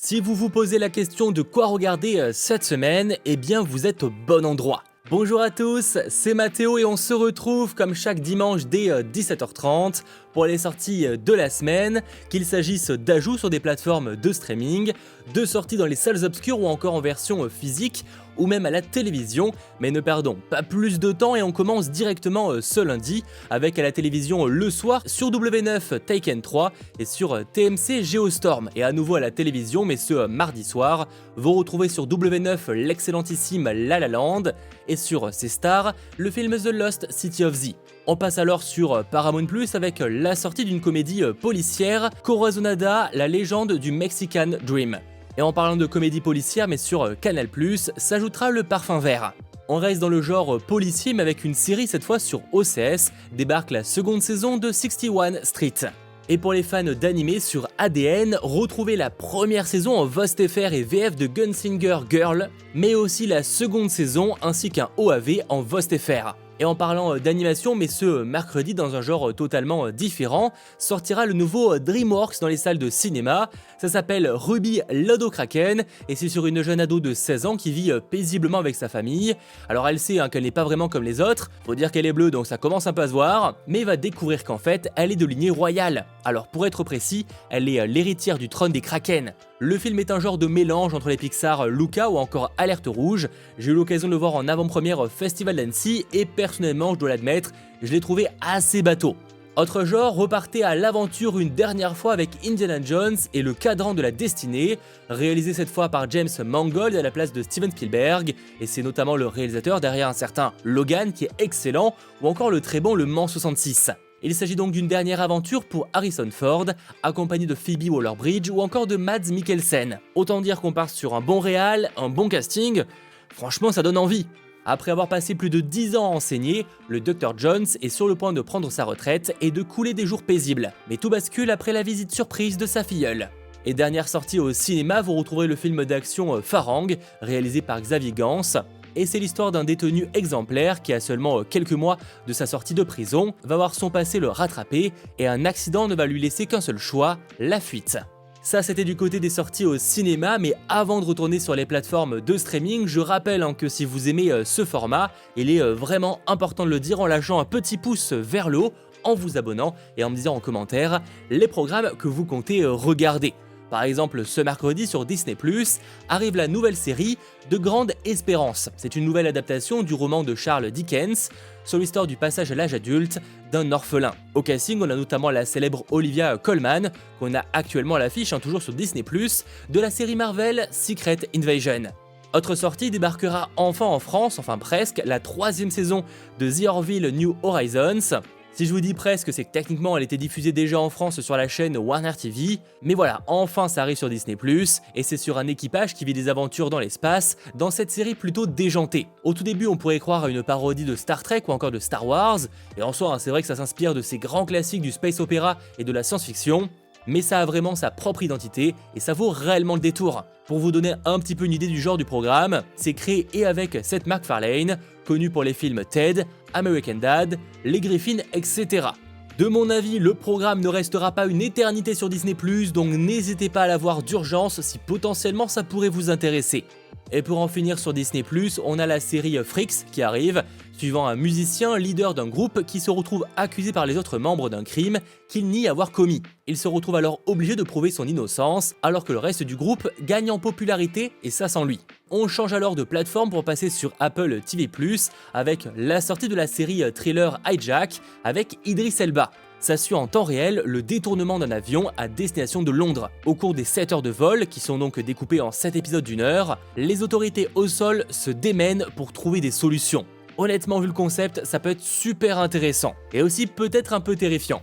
Si vous vous posez la question de quoi regarder cette semaine, eh bien vous êtes au bon endroit. Bonjour à tous, c'est Mathéo et on se retrouve comme chaque dimanche dès 17h30 pour les sorties de la semaine, qu'il s'agisse d'ajouts sur des plateformes de streaming, de sorties dans les salles obscures ou encore en version physique ou même à la télévision. Mais ne perdons pas plus de temps et on commence directement ce lundi avec à la télévision le soir sur W9 Taken 3 et sur TMC Geostorm. Et à nouveau à la télévision, mais ce mardi soir, vous retrouvez sur W9 l'excellentissime La La Land et sur C-Star le film The Lost City of Z. On passe alors sur Paramount Plus avec la sortie d'une comédie policière, Corazonada, la légende du Mexican Dream. Et en parlant de comédie policière, mais sur Canal+, s'ajoutera Le Parfum Vert. On reste dans le genre policier, mais avec une série cette fois sur OCS, débarque la seconde saison de 61 Street. Et pour les fans d'anime sur ADN, retrouvez la première saison en VOST-FR et VF de Gunslinger Girl, mais aussi la seconde saison ainsi qu'un OAV en VOST-FR. Et en parlant d'animation, mais ce mercredi dans un genre totalement différent, sortira le nouveau DreamWorks dans les salles de cinéma. Ça s'appelle Ruby Lodokraken et c'est sur une jeune ado de 16 ans qui vit paisiblement avec sa famille. Alors elle sait qu'elle n'est pas vraiment comme les autres, faut dire qu'elle est bleue donc ça commence un peu à se voir, mais va découvrir qu'en fait elle est de lignée royale. Alors pour être précis, elle est l'héritière du trône des Kraken. Le film est un genre de mélange entre les Pixar Luca ou encore Alerte Rouge. J'ai eu l'occasion de le voir en avant-première au Festival d'Annecy et personnellement, je dois l'admettre, je l'ai trouvé assez bateau. Autre genre, repartez à l'aventure une dernière fois avec Indiana Jones et le Cadran de la Destinée, réalisé cette fois par James Mangold à la place de Steven Spielberg, et c'est notamment le réalisateur derrière un certain Logan qui est excellent, ou encore le très bon Le Mans 66. Il s'agit donc d'une dernière aventure pour Harrison Ford, accompagné de Phoebe Waller-Bridge ou encore de Mads Mikkelsen. Autant dire qu'on part sur un bon réal, un bon casting, franchement ça donne envie. Après avoir passé plus de 10 ans à enseigner, le Dr Jones est sur le point de prendre sa retraite et de couler des jours paisibles. Mais tout bascule après la visite surprise de sa filleule. Et dernière sortie au cinéma, vous retrouverez le film d'action Farang, réalisé par Xavier Gans. Et c'est l'histoire d'un détenu exemplaire qui a seulement quelques mois de sa sortie de prison, va voir son passé le rattraper et un accident ne va lui laisser qu'un seul choix, la fuite. Ça c'était du côté des sorties au cinéma, mais avant de retourner sur les plateformes de streaming, je rappelle que si vous aimez ce format, il est vraiment important de le dire en lâchant un petit pouce vers le haut, en vous abonnant et en me disant en commentaire les programmes que vous comptez regarder. Par exemple, ce mercredi sur Disney+, arrive la nouvelle série De Grande Espérance. C'est une nouvelle adaptation du roman de Charles Dickens sur l'histoire du passage à l'âge adulte d'un orphelin. Au casting, on a notamment la célèbre Olivia Colman, qu'on a actuellement à l'affiche, toujours sur Disney+, de la série Marvel Secret Invasion. Autre sortie débarquera enfin en France, enfin presque, la 3e saison de The Orville New Horizons. Si je vous dis presque, c'est que techniquement elle était diffusée déjà en France sur la chaîne Warner TV, mais voilà, enfin ça arrive sur Disney+, et c'est sur un équipage qui vit des aventures dans l'espace, dans cette série plutôt déjantée. Au tout début on pourrait croire à une parodie de Star Trek ou encore de Star Wars, et en soi c'est vrai que ça s'inspire de ces grands classiques du space opéra et de la science-fiction, mais ça a vraiment sa propre identité et ça vaut réellement le détour. Pour vous donner un petit peu une idée du genre du programme, c'est créé et avec Seth MacFarlane, connu pour les films Ted, American Dad, Les Griffins, etc. De mon avis, le programme ne restera pas une éternité sur Disney+, donc n'hésitez pas à la voir d'urgence si potentiellement ça pourrait vous intéresser. Et pour en finir sur Disney+, on a la série Freaks qui arrive, suivant un musicien leader d'un groupe qui se retrouve accusé par les autres membres d'un crime qu'il nie avoir commis. Il se retrouve alors obligé de prouver son innocence, alors que le reste du groupe gagne en popularité et ça sans lui. On change alors de plateforme pour passer sur Apple TV+, avec la sortie de la série thriller Hijack avec Idris Elba. Ça suit en temps réel le détournement d'un avion à destination de Londres. Au cours des 7 heures de vol, qui sont donc découpées en 7 épisodes d'1 heure, les autorités au sol se démènent pour trouver des solutions. Honnêtement, vu le concept, ça peut être super intéressant, et aussi peut-être un peu terrifiant.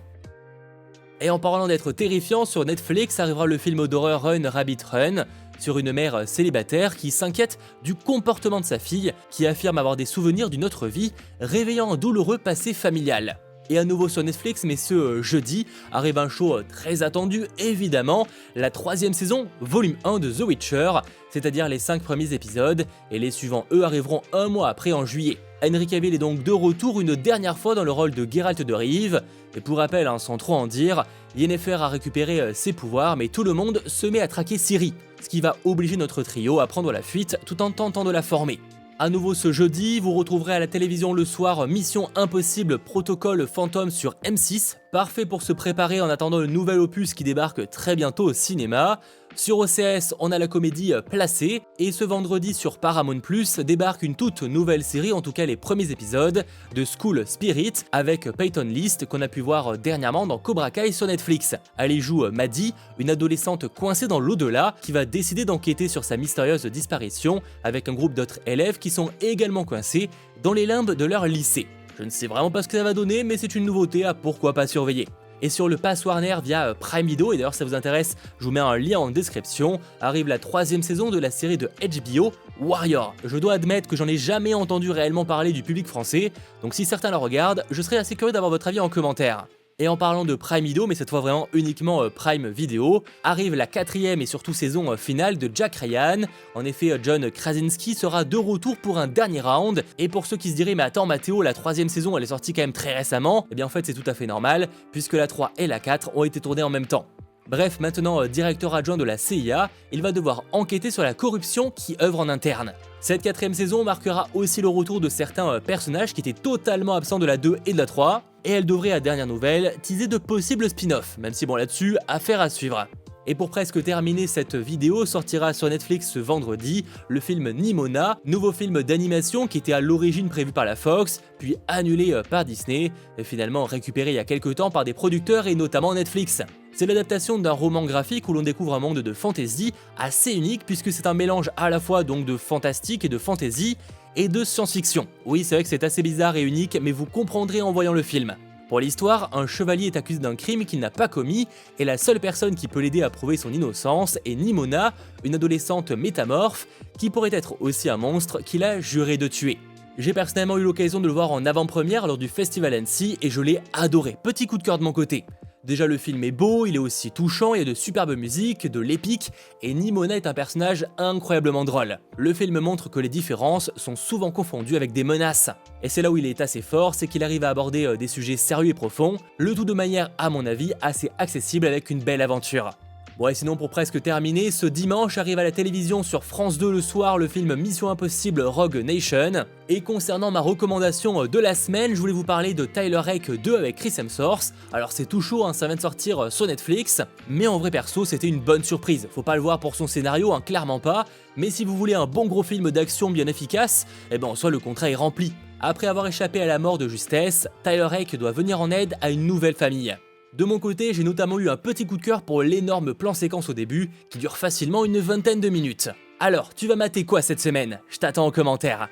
Et en parlant d'être terrifiant, sur Netflix arrivera le film d'horreur Run Rabbit Run, sur une mère célibataire qui s'inquiète du comportement de sa fille, qui affirme avoir des souvenirs d'une autre vie, réveillant un douloureux passé familial. Et à nouveau sur Netflix, mais ce jeudi, arrive un show très attendu, évidemment, la 3e saison, volume 1 de The Witcher, c'est-à-dire les 5 premiers épisodes, et les suivants, eux, arriveront un mois après en juillet. Henry Cavill est donc de retour une dernière fois dans le rôle de Geralt de Rive, et pour rappel, sans trop en dire, Yennefer a récupéré ses pouvoirs, mais tout le monde se met à traquer Ciri. ce qui va obliger notre trio à prendre la fuite tout en tentant de la former. A nouveau ce jeudi, vous retrouverez à la télévision le soir Mission Impossible Protocole Phantom sur M6, parfait pour se préparer en attendant le nouvel opus qui débarque très bientôt au cinéma. Sur OCS, on a la comédie Placé, et ce vendredi sur Paramount+, débarque une toute nouvelle série, en tout cas les premiers épisodes, de School Spirit, avec Peyton List, qu'on a pu voir dernièrement dans Cobra Kai sur Netflix. Elle y joue Maddie, une adolescente coincée dans l'au-delà, qui va décider d'enquêter sur sa mystérieuse disparition, avec un groupe d'autres élèves qui sont également coincés dans les limbes de leur lycée. Je ne sais vraiment pas ce que ça va donner, mais c'est une nouveauté à pourquoi pas surveiller. Et sur le Pass Warner via Prime Video, et d'ailleurs si ça vous intéresse, je vous mets un lien en description, arrive la 3e saison de la série de HBO, Warrior. Je dois admettre que j'en ai jamais entendu réellement parler du public français, donc si certains la regardent, je serais assez curieux d'avoir votre avis en commentaire. Et en parlant de Prime Video, mais cette fois vraiment uniquement Prime Video, arrive la 4e et surtout saison finale de Jack Ryan. En effet, John Krasinski sera de retour pour un dernier round. Et pour ceux qui se diraient, mais attends Mathéo, la 3e saison elle est sortie quand même très récemment, eh bien en fait c'est tout à fait normal, puisque la 3 et la 4 ont été tournées en même temps. Bref, maintenant directeur adjoint de la CIA, il va devoir enquêter sur la corruption qui œuvre en interne. Cette 4e saison marquera aussi le retour de certains personnages qui étaient totalement absents de la 2 et de la 3, et elle devrait à dernière nouvelle teaser de possibles spin-offs, même si bon là-dessus, affaire à suivre. Et pour presque terminer cette vidéo, sortira sur Netflix ce vendredi le film Nimona, nouveau film d'animation qui était à l'origine prévu par la Fox, puis annulé par Disney, et finalement récupéré il y a quelques temps par des producteurs et notamment Netflix. C'est l'adaptation d'un roman graphique où l'on découvre un monde de fantasy assez unique puisque c'est un mélange à la fois donc de fantastique et de fantasy et de science-fiction. Oui, c'est vrai que c'est assez bizarre et unique, mais vous comprendrez en voyant le film. Pour l'histoire, un chevalier est accusé d'un crime qu'il n'a pas commis, et la seule personne qui peut l'aider à prouver son innocence est Nimona, une adolescente métamorphe, qui pourrait être aussi un monstre qu'il a juré de tuer. J'ai personnellement eu l'occasion de le voir en avant-première lors du Festival Annecy, et je l'ai adoré, petit coup de cœur de mon côté. Déjà le film est beau, il est aussi touchant, il y a de superbes musiques, de l'épique, et Nimona est un personnage incroyablement drôle. Le film montre que les différences sont souvent confondues avec des menaces. Et c'est là où il est assez fort, c'est qu'il arrive à aborder des sujets sérieux et profonds, le tout de manière, à mon avis, assez accessible avec une belle aventure. Bon et sinon pour presque terminer, ce dimanche arrive à la télévision sur France 2 le soir le film Mission Impossible Rogue Nation. Et concernant ma recommandation de la semaine, je voulais vous parler de Tyler Rake 2 avec Chris Hemsworth. Alors c'est tout chaud, ça vient de sortir sur Netflix, mais en vrai perso c'était une bonne surprise. Faut pas le voir pour son scénario, clairement pas, mais si vous voulez un bon gros film d'action bien efficace, eh ben en soi le contrat est rempli. Après avoir échappé à la mort de justesse, Tyler Rake doit venir en aide à une nouvelle famille. De mon côté, j'ai notamment eu un petit coup de cœur pour l'énorme plan séquence au début, qui dure facilement une vingtaine de minutes. Alors, tu vas mater quoi cette semaine? Je t'attends en commentaire.